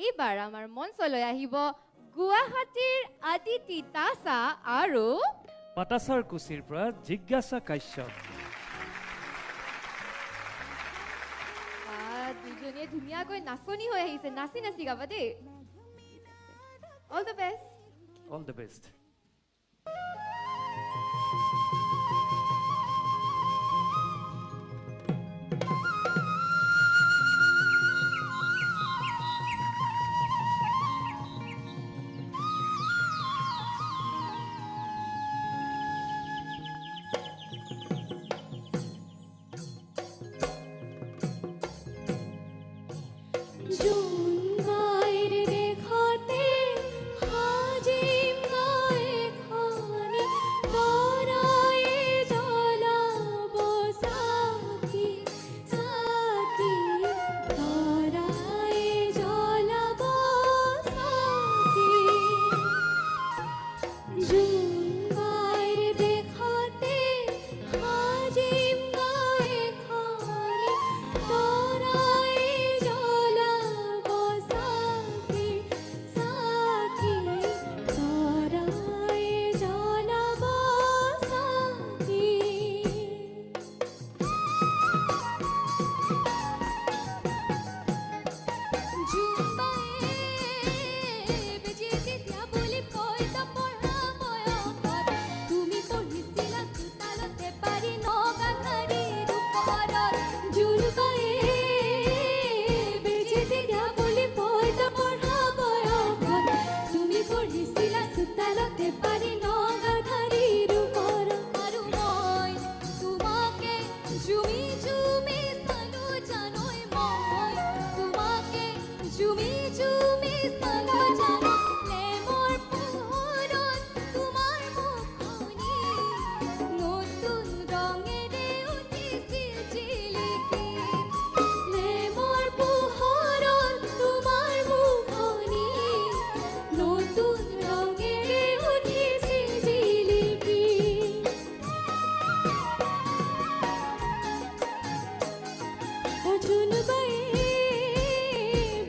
এইবাৰ আমাৰ মঞ্চলৈ আহিব গুৱাহাটীৰ আদিতি তাছা আৰু পাটাছাৰ কুচিৰ পৰা জিজ্ঞাসা কাশ্যপ। দুজনীয়ে ধুনীয়াকৈ নাচনি হৈ আহিছে, নাচি নাচি গাবা দেই। All the best. All the best.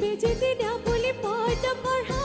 বেজে দিনা বুলি পঢ়া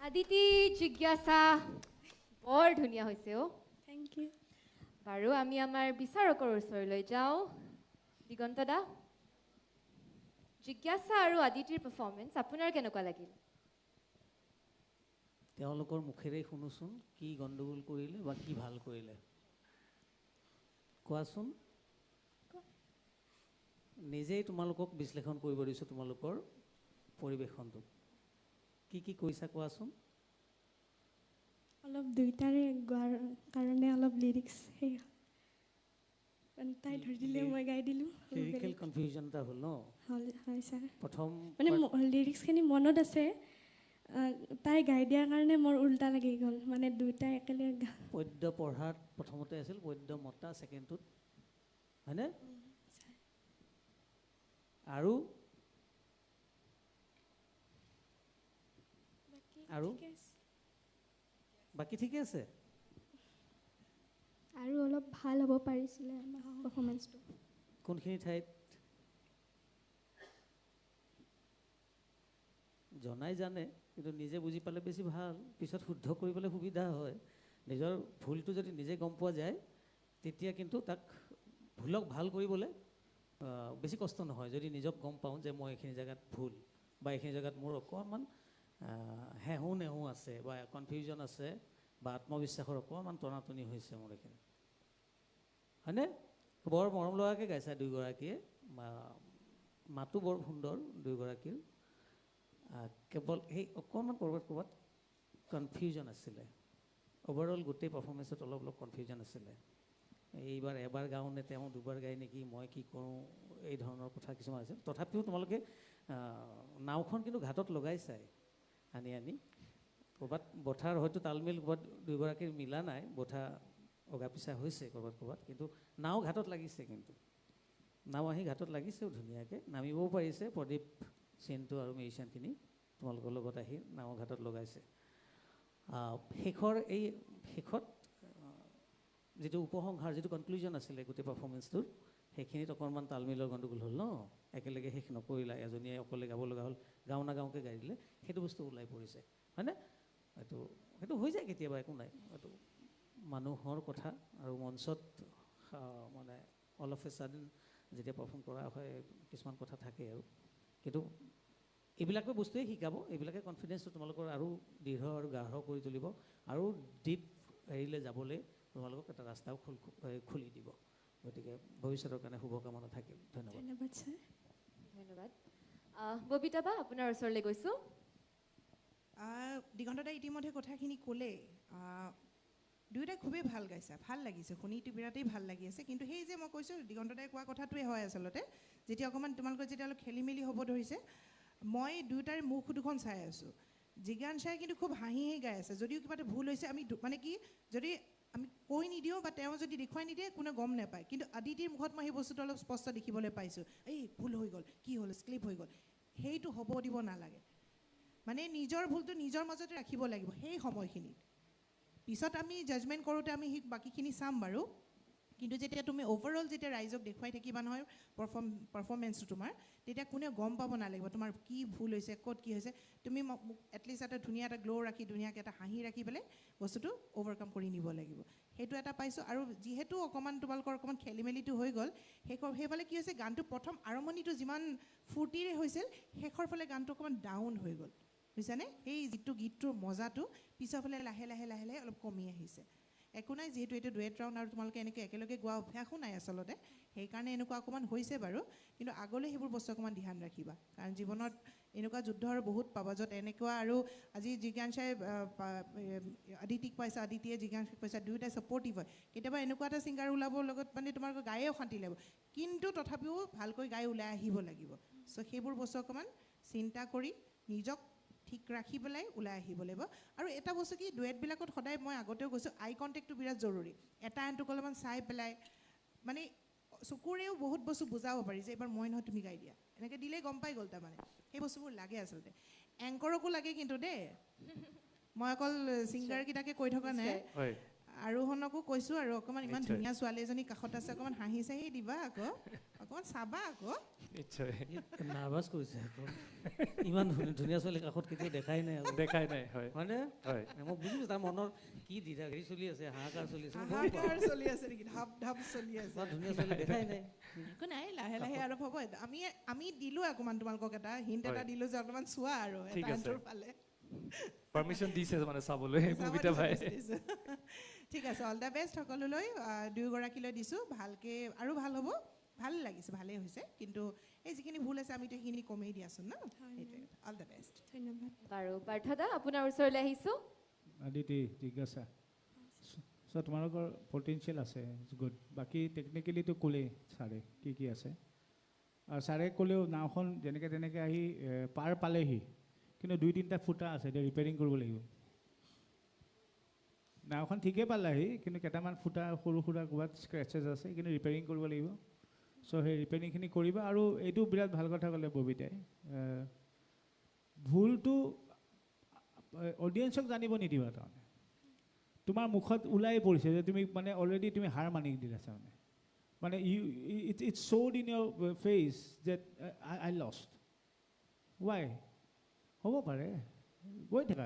আদিতি জিজ্ঞাসা বৰ ধুনীয়া হৈছে অ' থেংক ইউ বাৰু আমি আমাৰ বিচাৰকৰ ওচৰলৈ যাওঁ দিগন্ত দা জিজ্ঞাসা আৰু আদিতিৰ পাৰফৰ্মেঞ্চ আপোনাৰ কেনেকুৱা লাগিল তেওঁলোকৰ মুখেৰে শুনোচোন কি গণ্ডগোল কৰিলে বা কি ভাল কৰিলে কোৱাচোন নিজেই তোমালোকক বিশ্লেষণ কৰিব দিছোঁ তোমালোকৰ পৰিৱেশনটো কি কৈছা কোৱাচোন অলপ দুইটাৰে গোৱাৰ কাৰণে অলপ লিৰিক্স সেই তাই ধৰি দিলে মই গাই দিলোঁ লিৰিকেল কনফিউজন এটা হ'ল ন হয় ছাৰ প্ৰথম মানে লিৰিক্সখিনি মনত আছে তাই গাই দিয়াৰ কাৰণে মোৰ উল্টা লাগি গ'ল মানে দুইটা একেলগে পদ্য পঢ়াত প্ৰথমতে আছিল পদ্য মতা ছেকেণ্ডটোত হয়নে আৰু আৰু বাকী ঠিকে আছে আৰু অলপ ভাল হ'ব পাৰিছিলে আমাৰ পাৰফৰ্মেঞ্চটো কোনখিনি ঠাইত জনাই জানে কিন্তু নিজে বুজি পালে বেছি ভাল পিছত শুদ্ধ কৰিবলৈ সুবিধা হয় নিজৰ ভুলটো যদি নিজে গম পোৱা যায় তেতিয়া কিন্তু তাক ভুলক ভাল কৰিবলৈ বেছি কষ্ট নহয় যদি নিজক গম পাওঁ যে মই এইখিনি জেগাত ভুল বা এইখিনি জেগাত মোৰ অকণমান হেহু নেহু আছে বা কনফিউজন আছে বা আত্মবিশ্বাসৰ অকণমান টনাটনি হৈছে মোৰ এইখিনি হয়নে বৰ মৰম লগাকৈ গাইছা দুয়োগৰাকীয়ে মাতো বৰ সুন্দৰ দুয়োগৰাকীৰ কেৱল সেই অকণমান ক'ৰবাত কনফিউজন আছিলে অভাৰঅল গোটেই পাৰফৰ্মেঞ্চত অলপ কনফিউজন আছিলে এইবাৰ এবাৰ গাওঁ নে তেওঁ দুবাৰ গায় নেকি মই কি কৰোঁ এই ধৰণৰ কথা কিছুমান আছিল তথাপিও তোমালোকে নাওখন কিন্তু ঘাটত লগাই চাই আনি ক'ৰবাত বঠাৰ হয়তো তালমিল ক'ৰবাত দুয়োগৰাকীৰ মিলা নাই বঠা অগা পিছা হৈছে ক'ৰবাত কিন্তু নাও ঘাটত লাগিছে কিন্তু নাও আহি ঘাটত লাগিছেও ধুনীয়াকৈ নামিবও পাৰিছে প্ৰদীপ চিন্তু আৰু মিউজিচিয়ানখিনি তোমালোকৰ লগত আহি নাও ঘাটত লগাইছে শেষত যিটো উপসংহাৰ যিটো কনক্লুজন আছিলে গোটেই পাৰফৰ্মেঞ্চটোৰ সেইখিনিত অকণমান তালমিলৰ গণ্ডগোল হ'ল ন একেলগে শেষ নকৰিলা এজনীয়ে অকলে গাব লগা হ'ল গাঁও নাগাওঁকৈ গাই দিলে সেইটো বস্তু ওলাই পৰিছে হয়নে সেইটো হৈ যায় কেতিয়াবা একো নাই এইটো মানুহৰ কথা আৰু মঞ্চত মানে অল অফ এ ছাডেন যেতিয়া পাৰফৰ্ম কৰা হয় কিছুমান কথা থাকে আৰু কিন্তু এইবিলাকে বস্তুৱে শিকাব এইবিলাকে কনফিডেঞ্চটো তোমালোকৰ আৰু দৃঢ় আৰু গাঢ় কৰি তুলিব আৰু ডিপ হেৰিলৈ যাবলৈ তোমালোকক এটা ৰাস্তাও খুলি দিব গতিকে ভৱিষ্যতৰ কাৰণে শুভকামনা থাকিল ধন্যবাদ ধন্যবাদ ছাৰ ধন্যবাদ ববিতা বা আপোনাৰ ওচৰলৈ গৈছোঁ দিগন্তদাই ইতিমধ্যে কথাখিনি ক'লে দুয়োটাই খুবেই ভাল গাইছে ভাল লাগিছে শুনিটো বিৰাটেই ভাল লাগি আছে কিন্তু সেই যে মই কৈছোঁ দিগন্তদাই কোৱা কথাটোৱে হয় আচলতে যেতিয়া অকণমান তোমালোকৰ যেতিয়া অলপ খেলি মেলি হ'ব ধৰিছে মই দুয়োটাৰে মুখ দুখন চাই আছোঁ জিজ্ঞাসাই কিন্তু খুব হাঁহি গাই আছে যদিও কিবা এটা ভুল হৈছে আমি মানে কি যদি আমি কৈ নিদিওঁ বা তেওঁ যদি দেখুৱাই নিদিয়ে কোনে গম নাপায় কিন্তু আদিতিৰ মুখত মই সেই বস্তুটো অলপ স্পষ্ট দেখিবলৈ পাইছোঁ এই ভুল হৈ গ'ল কি হ'ল স্লিপ হৈ গ'ল সেইটো হ'ব দিব নালাগে মানে নিজৰ ভুলটো নিজৰ মাজতে ৰাখিব লাগিব সেই সময়খিনিত পিছত আমি জাজমেণ্ট কৰোঁতে আমি সেই বাকীখিনি চাম বাৰু কিন্তু যেতিয়া তুমি অভাৰঅল যেতিয়া ৰাইজক দেখুৱাই থাকিবা নহয় পাৰফৰ্মেঞ্চটো তোমাৰ তেতিয়া কোনেও গম পাব নালাগিব তোমাৰ কি ভুল হৈছে ক'ত কি হৈছে তুমি এটলিষ্ট এটা ধুনীয়া এটা গ্ল' ৰাখি ধুনীয়াকৈ এটা হাঁহি ৰাখি পেলাই বস্তুটো অভাৰকাম কৰি নিব লাগিব সেইটো এটা পাইছোঁ আৰু যিহেতু অকণমান তোমালোকৰ অকণমান খেলি মেলিটো হৈ গ'ল সেইফালে কি হৈছে গানটো প্ৰথম আৰম্ভণিটো যিমান ফূৰ্তিৰে হৈছিল শেষৰ ফালে গানটো অকণমান ডাউন হৈ গ'ল বুজিছানে সেই যিটো গীতটোৰ মজাটো পিছৰ ফালে লাহে লাহে অলপ কমি আহিছে একো নাই যিহেতু এইটো ডুৱেট ৰাউণ্ড আৰু তোমালোকে এনেকৈ একেলগে গোৱা অভ্যাসো নাই আচলতে সেইকাৰণে এনেকুৱা অকণমান হৈছে বাৰু কিন্তু আগলৈ সেইবোৰ বস্তু অকণমান ধ্যান ৰাখিবা কাৰণ জীৱনত এনেকুৱা যুদ্ধ আৰু বহুত পাবা য'ত এনেকুৱা আৰু আজি জিজ্ঞাসাই আদিতিক পাইছা আদিতিয়ে জিজ্ঞাসাক পাইছা দুয়োটাই ছাপৰ্টিভ হয় কেতিয়াবা এনেকুৱা এটা ছিংগাৰ ওলাবৰ লগত মানে তোমালোকৰ গায়ে অশান্তি লাগিব কিন্তু তথাপিও ভালকৈ গাই ওলাই আহিব লাগিব চ' সেইবোৰ বস্তু অকণমান চিন্তা কৰি নিজক ঠিক ৰাখি পেলাই ওলাই আহিব লাগিব আৰু এটা বস্তু কি ডুৱেটবিলাকত সদায় মই আগতেও কৈছোঁ আই কণ্টেক্টটো বিৰাট জৰুৰী এটা আনটোক অলপমান চাই পেলাই মানে চকুৰেও বহুত বস্তু বুজাব পাৰি যে এইবাৰ মই নহয় তুমি গাই দিয়া এনেকৈ দিলেই গম পাই গ'ল তাৰমানে সেই বস্তুবোৰ লাগে আচলতে এংকৰকো লাগে কিন্তু দেই মই অকল ছিংগাৰকেইটাকে কৈ থকা নাই আৰোহণকো কৈছোঁ আৰু অকণমান ইমান নিশ্চয়। ধুনীয়া ছোৱালী এজনী কাষত আছে অকণমান হাঁহি চাহি দিবা আকৌ অকণমান চাবা আকৌ নিশ্চয় নাৰ্ভাছ কৰিছে আকৌ ইমান ধুনীয়া ছোৱালী কাষত কেতিয়াও দেখাই নাই আকৌ। দেখাই নাই হয় হয়নে হয় মই বুজিছোঁ তাৰ মনৰ কি হেৰি চলি আছে হাহাকাৰ চলি আছে মই গম পাওঁ। হাহাকাৰ চলি আছে নেকি ঢাপ ঢাপ চলি আছে ইমান ধুনীয়া ছোৱালী দেখাই নাই একো নাই লাহে লাহে আৰু হ'ব আমি দিলোঁ অকণমান তোমালোকক এটা হিণ্ট এটা হয়। দিলোঁ যে অকণমান চোৱা আৰু ঠিক এটা আছে। আনটোৰ ফালে পাৰ্মিশ্যন দিছে মানে চাবলৈ মুভিটা চাব ভাই দিছোঁ। ঠিক আছে অল দ্য বেষ্ট সকলোলৈ দুয়োগৰাকীলৈ দিছোঁ ভালকৈ আৰু ভাল হ'ব ভাল লাগিছে ভালেই হৈছে কিন্তু এই যিখিনি ভুল আছে আমিতো সেইখিনি কমেই দিয়াচোন ন সেইটোৱে অল দ্য বেষ্ট ধন্যবাদ বাৰু পাৰ্থদা আপোনাৰ ওচৰলৈ আহিছোঁ আদিতি জিজ্ঞাসা চ' তোমালোকৰ পটেঞ্চিয়েল আছে গুড বাকী টেকনিকেলিটো ক'লেই ছাৰে কি আছে আৰু ছাৰে ক'লেও নাওখন যেনেকৈ তেনেকৈ আহি পাৰ পালেহি কিন্তু 2-3টা ফুটা আছে এতিয়া ৰিপেয়াৰিং কৰিব লাগিব নাওখন ঠিকেই পালেহি কিন্তু কেইটামান ফুটা সৰু সুৰা ক'ৰবাত স্ক্ৰেচেছ আছে কিন্তু ৰিপেয়াৰিং কৰিব লাগিব চ' সেই ৰিপেয়াৰিংখিনি কৰিবা আৰু এইটো বিৰাট ভাল কথা ক'লে ববিতাই ভুলটো অডিয়েঞ্চক জানিব নিদিবা তাৰমানে তোমাৰ মুখত ওলাই পৰিছে যে তুমি মানে অলৰেডি তুমি হাৰ মানি দিলা তাৰমানে মানে ইটছ শ্ব'ড ইন ইয়ৰ ফেচ যে আই লষ্ট ৱাই হ'ব পাৰে গৈ থাকা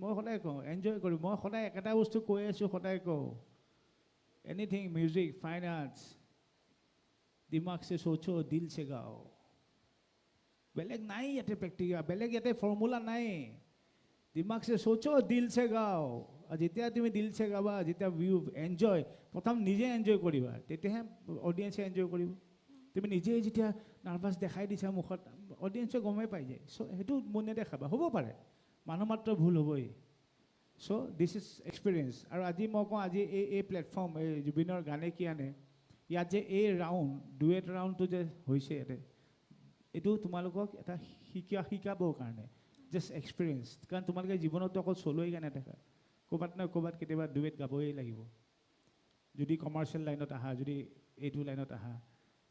মই সদায় কওঁ এনজয় কৰিম মই সদায় একেটা বস্তু কৈ আছোঁ সদায় কওঁ এনিথিং মিউজিক ফাইন আৰ্টছ দিমাগ সে সোচো দিল সে গাও বেলেগ নাই ইয়াতে প্ৰেক্টিকেল বেলেগ ইয়াতে ফৰ্মুলা নাই দিমাগ সে সোচো দিল সে গাও আৰু যেতিয়া তুমি দিল সে গাবা যেতিয়া ভিউ এনজয় প্ৰথম নিজে এনজয় কৰিবা তেতিয়াহে অডিয়েঞ্চে এনজয় কৰিব তুমি নিজেই যেতিয়া নাৰ্ভাছ দেখাই দিছা মুখত অডিয়েঞ্চে গমেই পাই যায় চ' সেইটো মন নেদেখাবা হ'ব পাৰে মানুহ মাত্ৰ ভুল হ'বই চ' দিছ ইজ এক্সপিৰিয়েঞ্চ আৰু আজি মই কওঁ আজি এই প্লেটফৰ্ম এই জুবিনৰ গানে কি আনে ইয়াত যে এই ডুৱেট ৰাউণ্ডটো যে হৈছে ইয়াতে এইটো তোমালোকক এটা শিকাবৰ কাৰণে জাষ্ট এক্সপিৰিয়েঞ্চ কাৰণ তোমালোকে জীৱনতো অকল চলোই গানে দেখা ক'ৰবাত নহয় ক'ৰবাত কেতিয়াবা ডুৱেট গাবই লাগিব যদি কমাৰ্চিয়েল লাইনত আহা যদি এইটো লাইনত আহা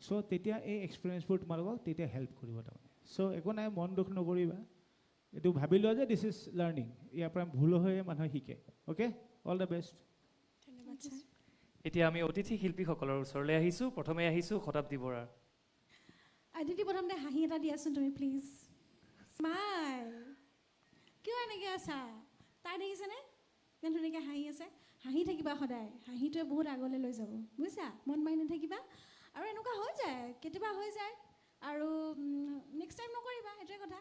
চ' তেতিয়া এই এক্সপিৰিয়েঞ্চবোৰ তোমালোকক তেতিয়া হেল্প কৰিব তাৰমানে চ' একো নাই মন দুখ নকৰিবা এইটো ভাবি লোৱা যে দিছ ইজ লাৰ্ণিং ইয়াৰ পৰা ভুল হৈয়ে মানুহে শিকে অ'কে অল দ্য বেষ্ট ধন্যবাদ ছাৰ এতিয়া আমি অতিথি শিল্পীসকলৰ ওচৰলৈ আহিছোঁ প্ৰথমে আহিছোঁ শতাব্দী বৰা আদিতি প্ৰথমতে হাঁহি এটা দিয়াচোন তুমি প্লিজ স্মাইল কিয় এনেকৈ আছা তাই দেখিছেনে ইমান ধুনীয়াকৈ হাঁহি আছে হাঁহি থাকিবা সদায় হাঁহিটোৱে বহুত আগলৈ লৈ যাব বুজিছা মন মাৰি নাথাকিবা আৰু এনেকুৱা হৈ যায় কেতিয়াবা হৈ যায় আৰু নেক্সট টাইম নকৰিবা সেইটোৱে কথা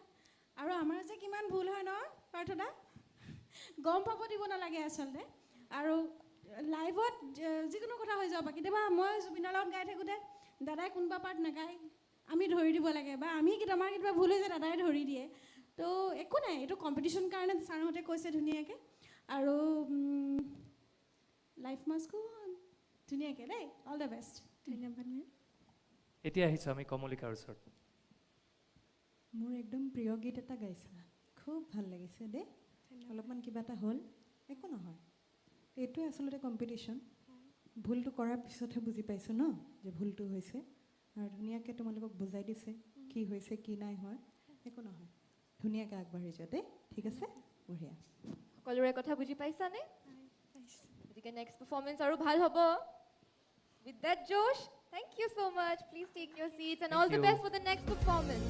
আৰু আমাৰ যে কিমান ভুল হয় ন পাৰ্থদা গম পাব দিব নালাগে আচলতে আৰু লাইভত যিকোনো কথা হৈ যাব কেতিয়াবা মই জুবিনৰ লগত গাই থাকোঁতে দাদাই কোনোবা পাৰ্ট নাগায় আমি ধৰি দিব লাগে বা আমাৰ কেতিয়াবা ভুল হৈ যায় দাদাই ধৰি দিয়ে তো একো নাই এইটো কম্পিটিশ্যন কাৰণে ছাৰহঁতে কৈছে ধুনীয়াকৈ আৰু লাইফ মাস্কো ধুনীয়াকৈ দেই অল দ্য বেষ্ট ধন্যবাদ মেম এতিয়া আহিছোঁ আমি কমলিকাৰ ওচৰত মোৰ একদম প্ৰিয় গীত এটা গাইছিলা খুব ভাল লাগিছে দেই অলপমান কিবা এটা হ'ল একো নহয় এইটোৱে আচলতে কম্পিটিশ্যন ভুলটো কৰাৰ পিছতহে বুজি পাইছোঁ ন যে ভুলটো হৈছে আৰু ধুনীয়াকৈ তোমালোকক বুজাই দিছে কি হৈছে কি নাই হোৱা একো নহয় ধুনীয়াকৈ আগবাঢ়ি যোৱা দেই ঠিক আছে বঢ়িয়া সকলোৰে কথা বুজি পাইছানে গতিকে নেক্সট পাৰফৰ্মেঞ্চ আৰু ভাল হ'ব উইথ দেট জোশ thank you so much please take your seats and Thank all the you. best for the next performance